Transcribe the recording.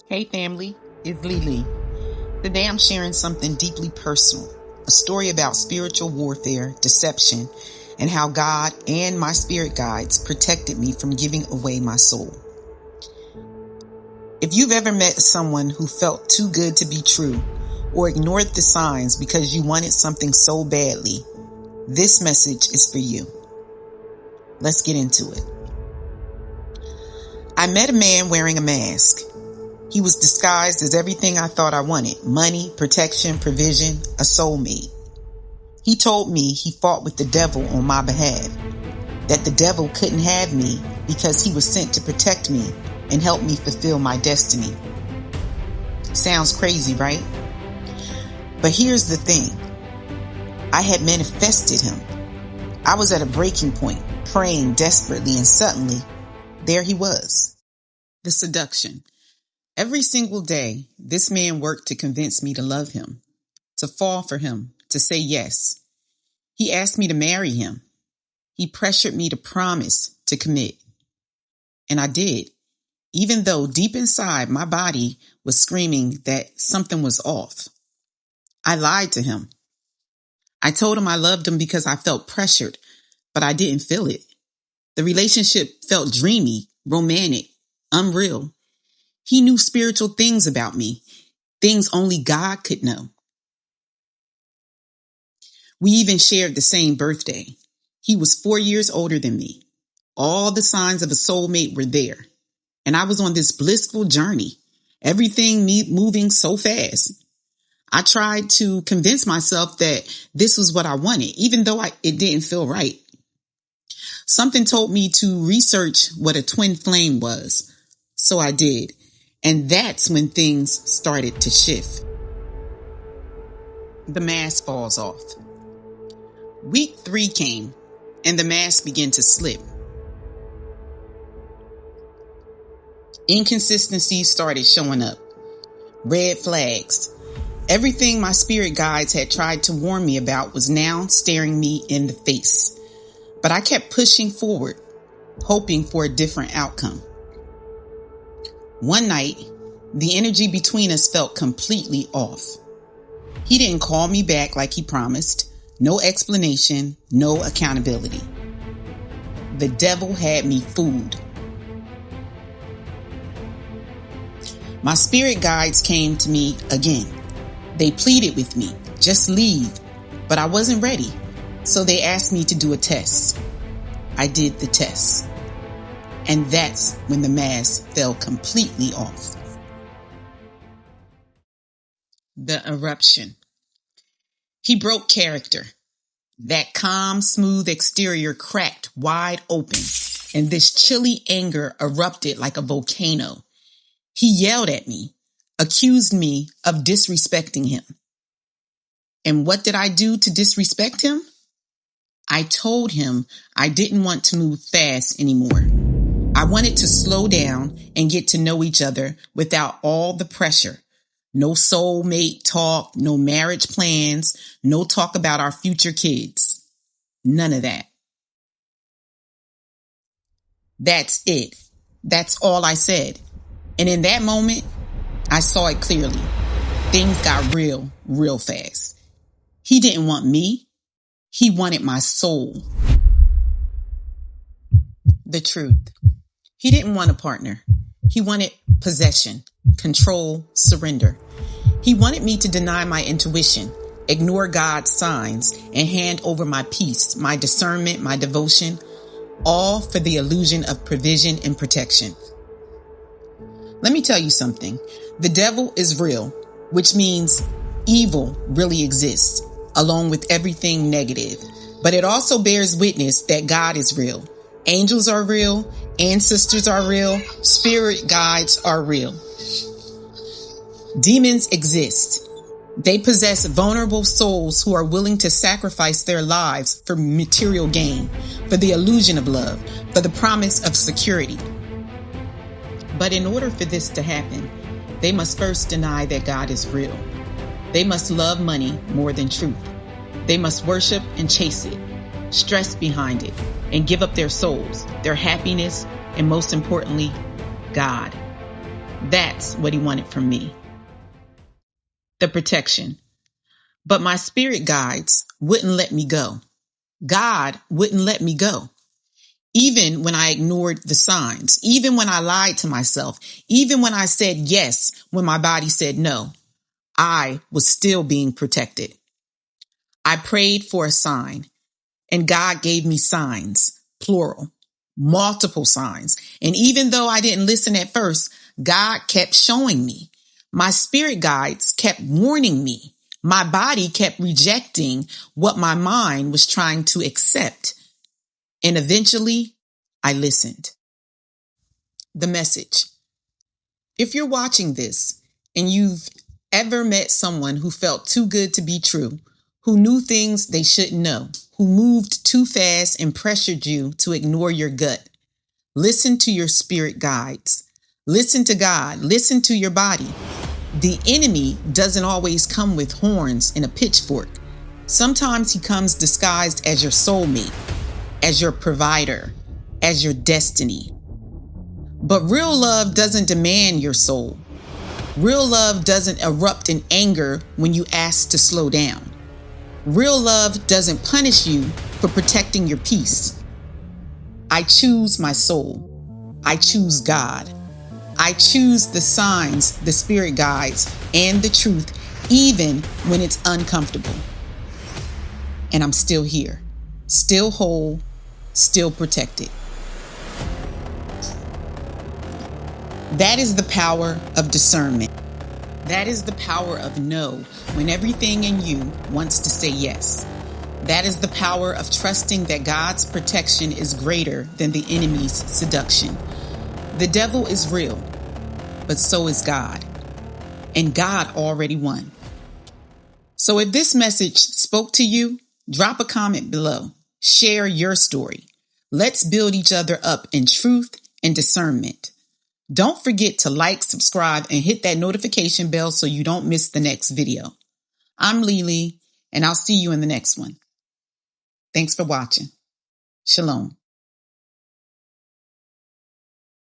Hey family, it's Lily. Today I'm sharing something deeply personal, a story about spiritual warfare, deception, and how God and my spirit guides protected me from giving away my soul. If you've ever met someone who felt too good to be true or ignored the signs because you wanted something so badly, this message is for you. Let's get into it. I met a man wearing a mask. He was disguised as everything I thought I wanted: money, protection, provision, a soulmate. He told me he fought with the devil on my behalf, that the devil couldn't have me because he was sent to protect me and help me fulfill my destiny. Sounds crazy, right? But here's the thing. I had manifested him. I was at a breaking point, praying desperately, and suddenly, there he was. The seduction. Every single day, this man worked to convince me to love him, to fall for him, to say yes. He asked me to marry him. He pressured me to promise, to commit. And I did, even though deep inside my body was screaming that something was off. I lied to him. I told him I loved him because I felt pressured, but I didn't feel it. The relationship felt dreamy, romantic, unreal. He knew spiritual things about me, things only God could know. We even shared the same birthday. He was 4 years older than me. All the signs of a soulmate were there. And I was on this blissful journey, everything moving so fast. I tried to convince myself that this was what I wanted, even though it didn't feel right. Something told me to research what a twin flame was. So I did. And that's when things started to shift. The mask falls off. Week 3 came, and the mask began to slip. Inconsistencies started showing up. Red flags. Everything my spirit guides had tried to warn me about was now staring me in the face. But I kept pushing forward, hoping for a different outcome. One night, the energy between us felt completely off. He didn't call me back like he promised. No explanation, no accountability. The devil had me fooled. My spirit guides came to me again. They pleaded with me, just leave, but I wasn't ready. So they asked me to do a test. I did the test. And that's when the mask fell completely off. The eruption. He broke character. That calm, smooth exterior cracked wide open, and this chilly anger erupted like a volcano. He yelled at me, accused me of disrespecting him. And what did I do to disrespect him? I told him I didn't want to move fast anymore. I wanted to slow down and get to know each other without all the pressure. No soulmate talk, no marriage plans, no talk about our future kids. None of that. That's it. That's all I said. And in that moment, I saw it clearly. Things got real fast. He didn't want me. He wanted my soul. The truth. He didn't want a partner. He wanted possession, control, surrender. He wanted me to deny my intuition, ignore God's signs, and hand over my peace, my discernment, my devotion, all for the illusion of provision and protection. Let me tell you something. The devil is real, which means evil really exists, along with everything negative. But it also bears witness that God is real. Angels are real. Ancestors are real. Spirit guides are real. Demons exist. They possess vulnerable souls who are willing to sacrifice their lives for material gain, for the illusion of love, for the promise of security. But in order for this to happen, they must first deny that God is real. They must love money more than truth. They must worship and chase it, stress behind it, and give up their souls, their happiness, and most importantly, God. That's what he wanted from me. The protection. But my spirit guides wouldn't let me go. God wouldn't let me go. Even when I ignored the signs, even when I lied to myself, even when I said yes when my body said no, I was still being protected. I prayed for a sign, and God gave me signs, plural, multiple signs. And even though I didn't listen at first, God kept showing me. My spirit guides kept warning me. My body kept rejecting what my mind was trying to accept. And eventually, I listened. The message. If you're watching this and you've ever met someone who felt too good to be true, who knew things they shouldn't know, who moved too fast and pressured you to ignore your gut, listen to your spirit guides. Listen to God. Listen to your body. The enemy doesn't always come with horns and a pitchfork. Sometimes he comes disguised as your soulmate, as your provider, as your destiny. But real love doesn't demand your soul. Real love doesn't erupt in anger when you ask to slow down. Real love doesn't punish you for protecting your peace. I choose my soul. I choose God. I choose the signs, the spirit guides, and the truth, even when it's uncomfortable. And I'm still here, still whole, still protected. That is the power of discernment. That is the power of no when everything in you wants to say yes. That is the power of trusting that God's protection is greater than the enemy's seduction. The devil is real, but so is God. And God already won. So if this message spoke to you, drop a comment below. Share your story. Let's build each other up in truth and discernment. Don't forget to like, subscribe, and hit that notification bell so you don't miss the next video. I'm Lily, and I'll see you in the next one. Thanks for watching. Shalom.